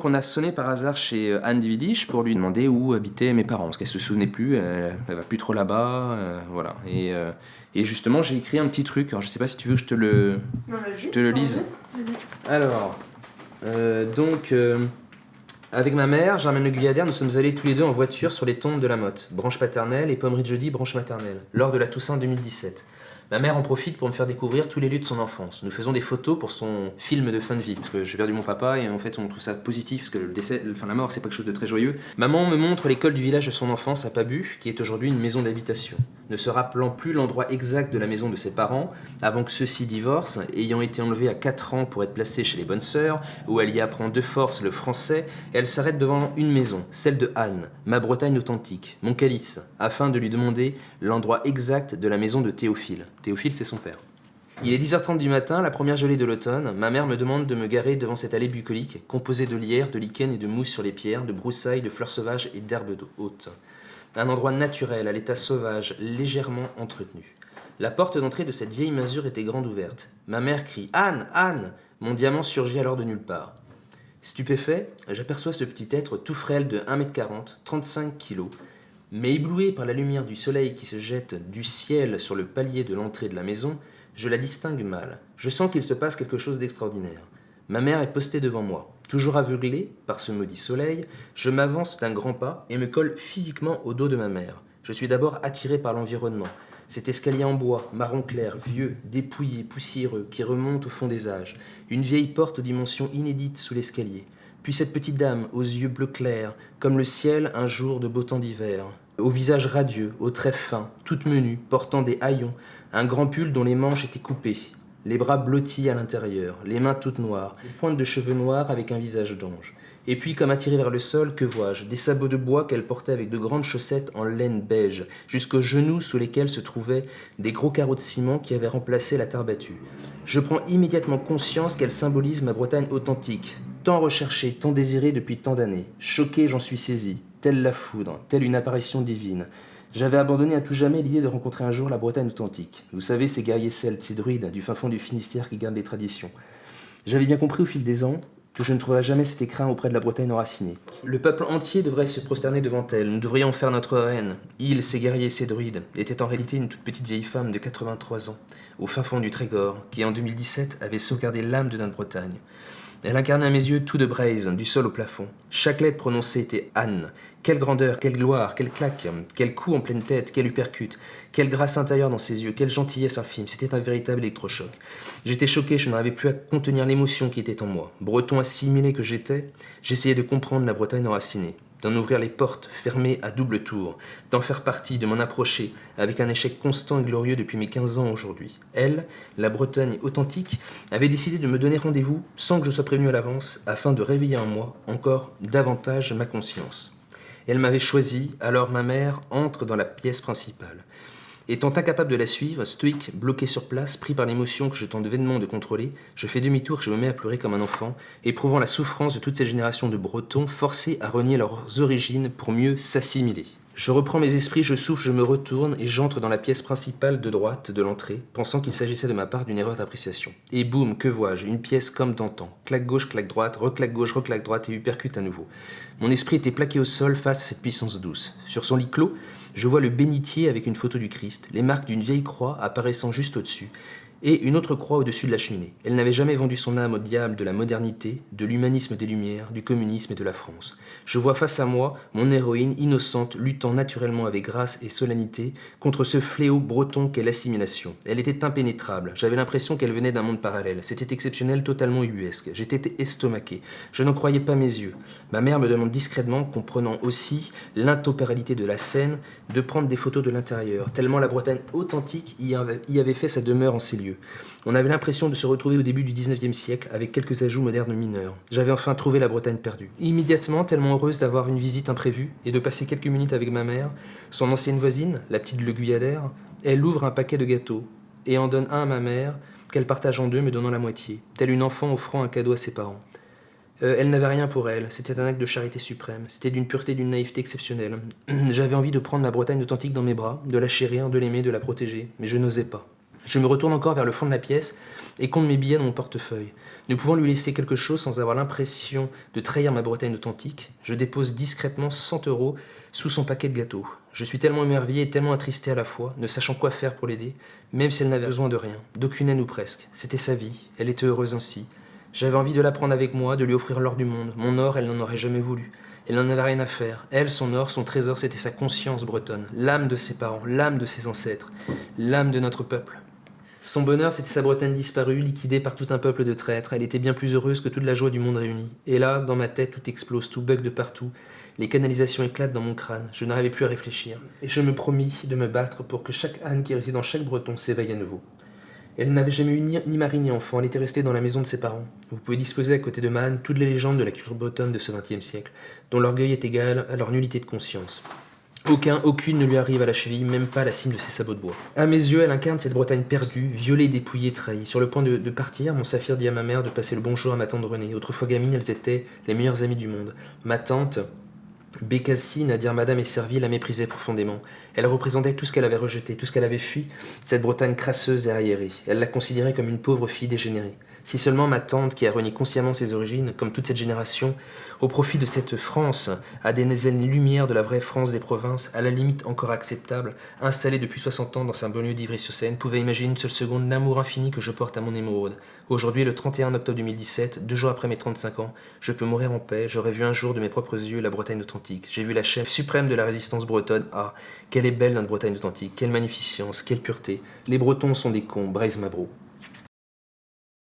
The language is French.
On a sonné par hasard chez Anne Dividisch pour lui demander où habitaient mes parents, parce qu'elle se souvenait plus, elle va plus trop là-bas, voilà. Et justement, j'ai écrit un petit truc, alors je sais pas si tu veux que je te le lise. Alors, donc, avec ma mère, Germaine Le Guyadère, nous sommes allés tous les deux en voiture sur les tombes de la Motte, branche paternelle, et Pommery de Jeudi, branche maternelle, lors de la Toussaint 2017. Ma mère en profite pour me faire découvrir tous les lieux de son enfance. Nous faisons des photos pour son film de fin de vie, parce que j'ai perdu mon papa et en fait on trouve ça positif, parce que le décès, la mort c'est pas quelque chose de très joyeux. Maman me montre l'école du village de son enfance à Pabu, qui est aujourd'hui une maison d'habitation. Ne se rappelant plus l'endroit exact de la maison de ses parents, avant que ceux-ci divorcent, ayant été enlevée à 4 ans pour être placée chez les bonnes sœurs, où elle y apprend de force le français, elle s'arrête devant une maison, celle de Anne, ma Bretagne authentique, mon calice, afin de lui demander l'endroit exact de la maison de Théophile. Théophile, c'est son père. Il est 10h30 du matin, la première gelée de l'automne. Ma mère me demande de me garer devant cette allée bucolique, composée de lierre, de lichen et de mousse sur les pierres, de broussailles, de fleurs sauvages et d'herbes hautes. Un endroit naturel, à l'état sauvage, légèrement entretenu. La porte d'entrée de cette vieille masure était grande ouverte. Ma mère crie « Anne, Anne !» Mon diamant surgit alors de nulle part. Stupéfait, j'aperçois ce petit être tout frêle de 1m40, 35 kg, mais ébloui par la lumière du soleil qui se jette du ciel sur le palier de l'entrée de la maison, je la distingue mal. Je sens qu'il se passe quelque chose d'extraordinaire. Ma mère est postée devant moi. Toujours aveuglé par ce maudit soleil, je m'avance d'un grand pas et me colle physiquement au dos de ma mère. Je suis d'abord attiré par l'environnement. Cet escalier en bois, marron clair, vieux, dépouillé, poussiéreux, qui remonte au fond des âges. Une vieille porte aux dimensions inédites sous l'escalier. Puis cette petite dame aux yeux bleus clairs, comme le ciel un jour de beau temps d'hiver. Au visage radieux, aux traits fins, toute menue, portant des haillons, un grand pull dont les manches étaient coupées, les bras blottis à l'intérieur, les mains toutes noires, une pointe de cheveux noirs avec un visage d'ange. Et puis, comme attiré vers le sol, que vois-je? Des sabots de bois qu'elle portait avec de grandes chaussettes en laine beige, jusqu'aux genoux sous lesquels se trouvaient des gros carreaux de ciment qui avaient remplacé la terre battue. Je prends immédiatement conscience qu'elle symbolise ma Bretagne authentique, tant recherchée, tant désirée depuis tant d'années. Choqué, j'en suis saisi, telle la foudre, telle une apparition divine. J'avais abandonné à tout jamais l'idée de rencontrer un jour la Bretagne authentique. Vous savez, ces guerriers celtes, ces druides du fin fond du Finistère qui gardent les traditions. J'avais bien compris au fil des ans que je ne trouverais jamais cet écrin auprès de la Bretagne enracinée. Le peuple entier devrait se prosterner devant elle, nous devrions en faire notre reine. Il, ces guerriers, ces druides, était en réalité une toute petite vieille femme de 83 ans, au fin fond du Trégor, qui en 2017 avait sauvegardé l'âme de notre Bretagne. Elle incarnait à mes yeux tout de braise, du sol au plafond. Chaque lettre prononcée était Anne. Quelle grandeur, quelle gloire, quelle claque, quel coup en pleine tête, quelle uppercut, quelle grâce intérieure dans ses yeux, quelle gentillesse infime. C'était un véritable électrochoc. J'étais choqué, je n'arrivais plus à contenir l'émotion qui était en moi. Breton assimilé que j'étais, j'essayais de comprendre la Bretagne enracinée, d'en ouvrir les portes, fermées à double tour, d'en faire partie, de m'en approcher, avec un échec constant et glorieux depuis mes 15 ans aujourd'hui. Elle, la Bretagne authentique, avait décidé de me donner rendez-vous sans que je sois prévenu à l'avance, afin de réveiller en moi encore davantage ma conscience. Elle m'avait choisi, alors ma mère entre dans la pièce principale. Étant incapable de la suivre, stoïque, bloqué sur place, pris par l'émotion que je tente vainement de contrôler, je fais demi-tour et je me mets à pleurer comme un enfant, éprouvant la souffrance de toute cette génération de Bretons forcés à renier leurs origines pour mieux s'assimiler. Je reprends mes esprits, je souffle, je me retourne et j'entre dans la pièce principale de droite de l'entrée, pensant qu'il s'agissait de ma part d'une erreur d'appréciation. Et boum, que vois-je? Une pièce comme d'antan. Claque gauche, claque droite, reclaque gauche, reclaque droite et uppercut à nouveau. Mon esprit était plaqué au sol face à cette puissance douce. Sur son lit clos, je vois le bénitier avec une photo du Christ, les marques d'une vieille croix apparaissant juste au-dessus, et une autre croix au-dessus de la cheminée. Elle n'avait jamais vendu son âme au diable de la modernité, de l'humanisme des Lumières, du communisme et de la France. Je vois face à moi mon héroïne innocente luttant naturellement avec grâce et solennité contre ce fléau breton qu'est l'assimilation. Elle était impénétrable, j'avais l'impression qu'elle venait d'un monde parallèle. C'était exceptionnel, totalement ubuesque. J'étais estomaqué, je n'en croyais pas mes yeux. Ma mère me demande discrètement, comprenant aussi l'intempéralité de la scène, de prendre des photos de l'intérieur, tellement la Bretagne authentique y avait fait sa demeure en ces lieux. On avait l'impression de se retrouver au début du 19e siècle, avec quelques ajouts modernes mineurs. J'avais enfin trouvé la Bretagne perdue. Immédiatement, tellement heureuse d'avoir une visite imprévue et de passer quelques minutes avec ma mère, son ancienne voisine, la petite Le Guyadère, elle ouvre un paquet de gâteaux et en donne un à ma mère, qu'elle partage en deux, me donnant la moitié, telle une enfant offrant un cadeau à ses parents. Elle n'avait rien pour elle, c'était un acte de charité suprême, c'était d'une pureté, d'une naïveté exceptionnelle. J'avais envie de prendre ma Bretagne authentique dans mes bras, de la chérir, de l'aimer, de la protéger, mais je n'osais pas. Je me retourne encore vers le fond de la pièce et compte mes billets dans mon portefeuille. Ne pouvant lui laisser quelque chose sans avoir l'impression de trahir ma Bretagne authentique, je dépose discrètement 100 € sous son paquet de gâteaux. Je suis tellement émerveillé et tellement attristé à la fois, ne sachant quoi faire pour l'aider, même si elle n'avait besoin de rien, d'aucune aide ou presque. C'était sa vie, elle était heureuse ainsi. J'avais envie de la prendre avec moi, de lui offrir l'or du monde. Mon or, elle n'en aurait jamais voulu. Elle n'en avait rien à faire. Elle, son or, son trésor, c'était sa conscience bretonne, l'âme de ses parents, l'âme de ses ancêtres, l'âme de notre peuple. Son bonheur, c'était sa Bretagne disparue, liquidée par tout un peuple de traîtres. Elle était bien plus heureuse que toute la joie du monde réuni. Et là, dans ma tête, tout explose, tout bug de partout. Les canalisations éclatent dans mon crâne. Je n'arrivais plus à réfléchir. Et je me promis de me battre pour que chaque âne qui réside dans chaque breton s'éveille à nouveau. Elle n'avait jamais eu ni mari ni enfant. Elle était restée dans la maison de ses parents. Vous pouvez disposer à côté de ma âne toutes les légendes de la culture bretonne de ce XXe siècle, dont l'orgueil est égal à leur nullité de conscience. Aucune ne lui arrive à la cheville, même pas à la cime de ses sabots de bois. À mes yeux, elle incarne cette Bretagne perdue, violée, dépouillée, trahie. Sur le point de partir, mon saphir dit à ma mère de passer le bonjour à ma tante Renée. Autrefois gamine, elles étaient les meilleures amies du monde. Ma tante, Bécassine, à dire Madame est servie, la méprisait profondément. Elle représentait tout ce qu'elle avait rejeté, tout ce qu'elle avait fui, cette Bretagne crasseuse et arriérée. Elle la considérait comme une pauvre fille dégénérée. Si seulement ma tante, qui a renié consciemment ses origines, comme toute cette génération, au profit de cette France, a des lumières de la vraie France des provinces, à la limite encore acceptable, installée depuis 60 ans dans sa banlieue d'Ivry-sur-Seine, pouvait imaginer une seule seconde l'amour infini que je porte à mon émeraude. Aujourd'hui, le 31 octobre 2017, 2 jours après mes 35 ans, je peux mourir en paix, j'aurais vu un jour de mes propres yeux la Bretagne authentique. J'ai vu la chef suprême de la résistance bretonne. Ah, quelle est belle notre Bretagne authentique, quelle magnificence, quelle pureté. Les Bretons sont des cons, braise Mabro.